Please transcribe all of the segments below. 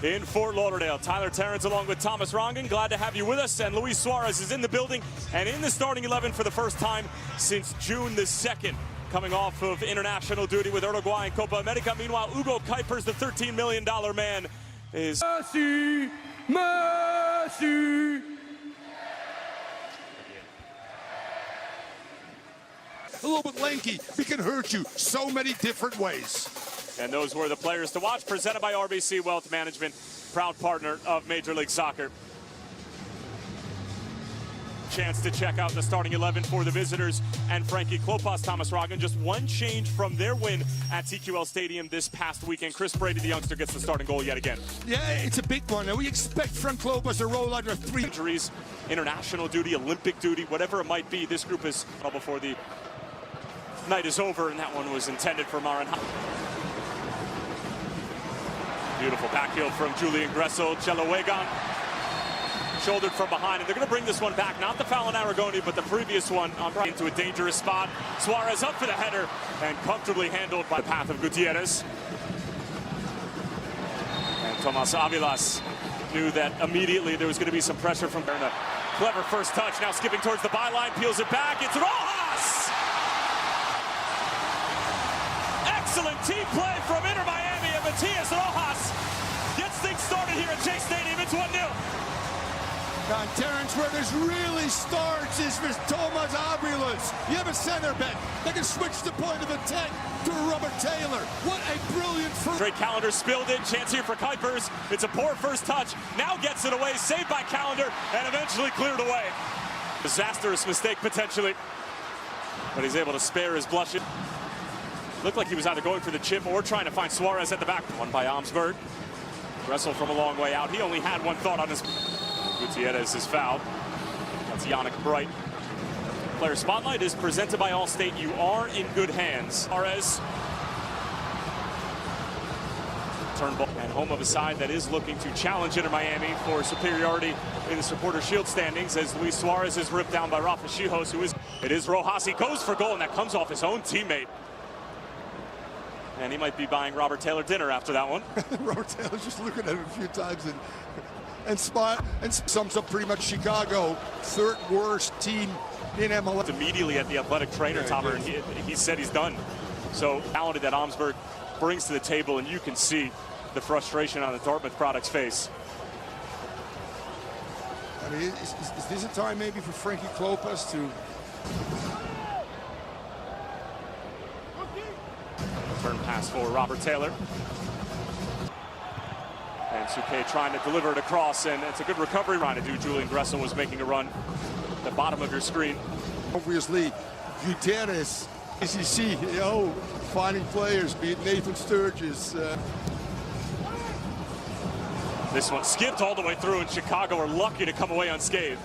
in Fort Lauderdale. Tyler Terrence along with Thomas Rongen. Glad to have you with us. And Luis Suarez is in the building and in the starting 11 for the first time since June the 2nd. Coming off of international duty with Uruguay and Copa America. Meanwhile, Hugo Kuipers, the $13 million man, is... Messi! Messi! A little bit lanky, he can hurt you so many different ways. And those were the players to watch, presented by RBC Wealth Management, proud partner of Major League Soccer. Chance to check out the starting 11 for the visitors and Frankie Klopas, Thomas Rongen. Just one change from their win at TQL Stadium this past weekend. Chris Bрэйdi, the youngster, gets the starting goal yet again. Yeah, it's a big one. Now we expect Frank Klopas to roll out of 3 injuries, international duty, Olympic duty, whatever it might be. This group is before the night is over, and that one was intended for Marin. Beautiful back heel from Julian Gresselj. Weygan shouldered from behind, and they're going to bring this one back. Not the foul on Arigoni, but the previous one on Braitt into a dangerous spot. Suarez up for the header and comfortably handled by the path of Gutьерrес. And Tomas Avila knew that immediately there was going to be some pressure from Berna. Clever first touch, now skipping towards the byline, peels it back. It's Rохас! Excellent team play from Inter Miami, and Matías Rохas gets things started here at Chase Stadium. It's 1-0. And Terrence, where this really starts is with Tomas Aviles. You have a center back that can switch the point of attack to Robert Taylor. What a brilliant first. Great Kälendер spilled in. Chance here for Kuipers. It's a poor first touch. Now gets it away. Saved by Kälender and eventually cleared away. Disastrous mistake potentially. But he's able to spare his blushes. Looked like he was either going for the chip or trying to find Suarez at the back. One by Omsberg. Gresselj from a long way out. He only had one thought on his... Gutьерres is fouled. That's Yannick Braitt. Player Spotlight is presented by Allstate. You are in good hands. Suarez. Turn ball. And home of a side that is looking to challenge Inter Miami for superiority in the supporter shield standings as Luis Suarez is ripped down by Чихos, who is... It is Rохas. He goes for goal, and that comes off his own teammate. And he might be buying Robert Taylor dinner after that one. Robert Taylor's just looking at him a few times and sums up pretty much Chicago, 3rd worst team in MLS. Immediately at the athletic trainer, Tomer, and he said he's done. So talented that Omsberg brings to the table, and you can see the frustration on the Dartmouth product's face. I mean, is this a time maybe for Frankie Klopas to... Turn pass for Robert Taylor. And Suke trying to deliver it across, and it's a good recovery run to do. Julian Gresselj was making a run at the bottom of your screen. Obviously, Gutьерres, as you see, you know, finding players, be it Nathan Sturgis. This one skipped all the way through, and Chicago are lucky to come away unscathed.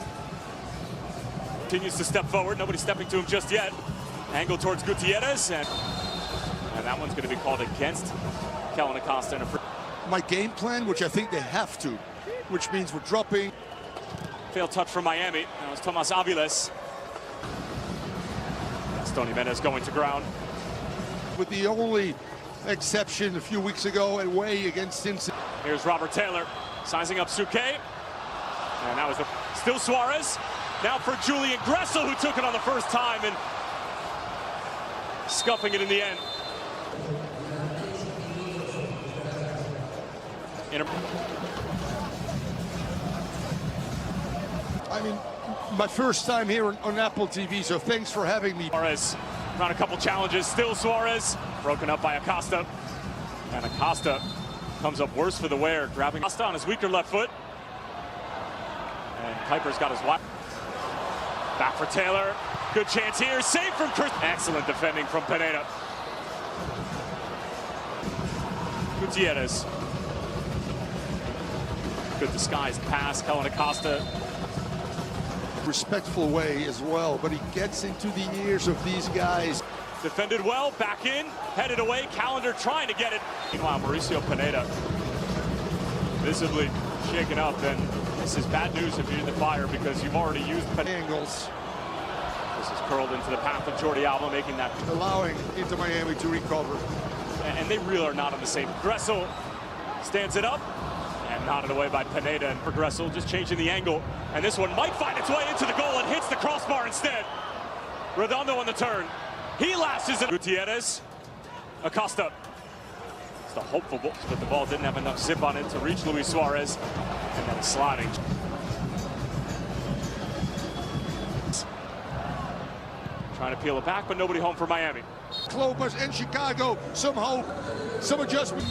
Continues to step forward, nobody stepping to him just yet. Angle towards Gutьерres, and that one's going to be called against Kellyn Acosta. My game plan, which I think they have to, which means we're dropping. Failed touch from Miami. That was Tomas Aviles. Tony Menez going to ground. With the only exception a few weeks ago away against Cincinnati. Here's Robert Taylor sizing up Suke. And that was still Suarez. Now for Julian Gresselj, who took it on the first time and scuffing it in the end. I mean, my first time here on Apple TV, so thanks for having me. Suarez around a couple challenges, still Suarez, broken up by Acosta. And Acosta comes up worse for the wear, grabbing Acosta on his weaker left foot. And Kuipers got his wide. Back for Taylor, good chance here, save from Chris. Excellent defending from Pineda. Gutьерres. Good disguised pass, Kellyn Acosta. Respectful way as well, but he gets into the ears of these guys. Defended well, back in, headed away, Kälender trying to get it. Meanwhile, Mauricio Pineda visibly shaken up, and this is bad news if you're in the Fire because you've already used angles. This is curled into the path of Jordi Alba, making that... allowing Inter Miami to recover. And they really are not on the same. Gresselj stands it up, Nodded away by Pineda and Gresselь, just changing the angle. And this one might find its way into the goal and hits the crossbar instead. Redондо on the turn. He lashes it. Gutьerrez. Acosta. It's the hopeful ball, but the ball didn't have enough zip on it to reach Luis Suarez. And then sliding. Trying to peel it back, but nobody home for Miami. Clovers in Chicago, some hope, some adjustment.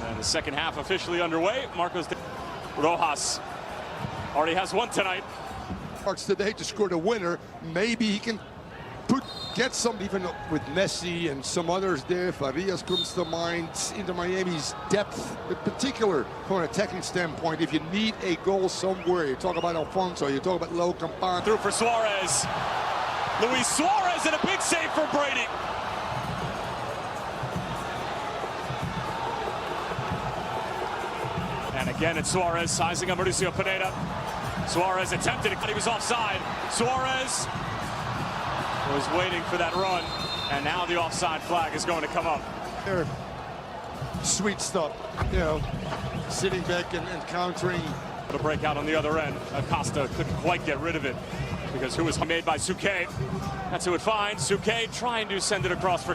And the second half officially underway. Rохас already has one tonight. Marks today to score the winner. Maybe he can get some, even with Messi and some others there. Farias comes to mind. Inter Miami's depth, in particular from an attacking standpoint. If you need a goal somewhere, you talk about Affonso, you talk about low Campana. Through for Suarez. Luis Suarez and a big save for Bрэйdi. And again, it's Suarez sizing up Mauricio Píneda. Suarez attempted it, but he was offside. Suarez was waiting for that run, and now the offside flag is going to come up. They're sweet stuff, you know, sitting back and countering. The breakout on the other end. Acosta couldn't quite get rid of it because who was made by Suke. That's who it finds. Suke trying to send it across for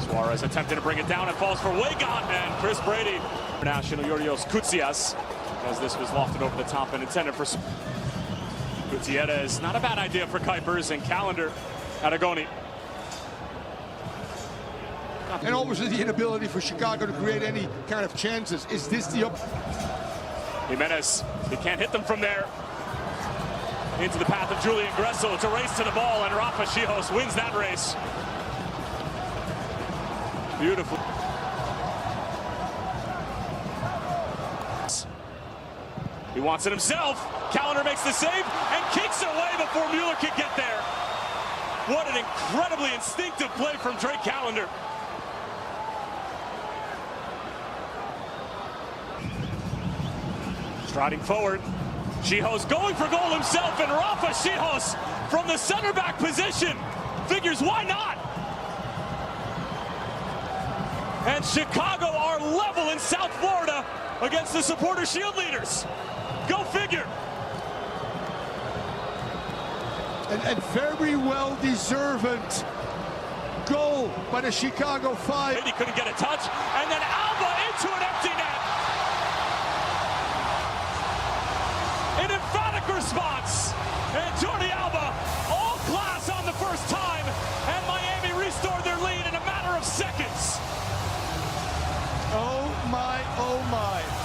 Suarez, attempted to bring it down and falls for Weygandt and Chris Bрэйdi. International Yurios Koutsias, as this was lofted over the top and intended for Gutьerrez. Not a bad idea for Kuipers and Kälendер. Arigoni. And obviously the inability for Chicago to create any kind of chances. Is this the Jimenez, he can't hit them from there. Into the path of Julian Gresselь. It's a race to the ball, and Rafa Чихос wins that race. Beautiful. He wants it himself. Kälendер makes the save and kicks it away before Mueller can get there. What an incredibly instinctive play from Drake Kälender. Striding forward. Чихos going for goal himself, and Rafa Чихos from the center back position figures why not? And Chicago are level in South Florida against the Supporter Shield leaders. Go figure. And very well deserved goal by the Chicago Fire. He couldn't get a touch, and then Alba into an empty net. An emphatic response, and Jordi Alba, all class on the first time, and Miami restored their lead in a matter of seconds. Oh my, oh my.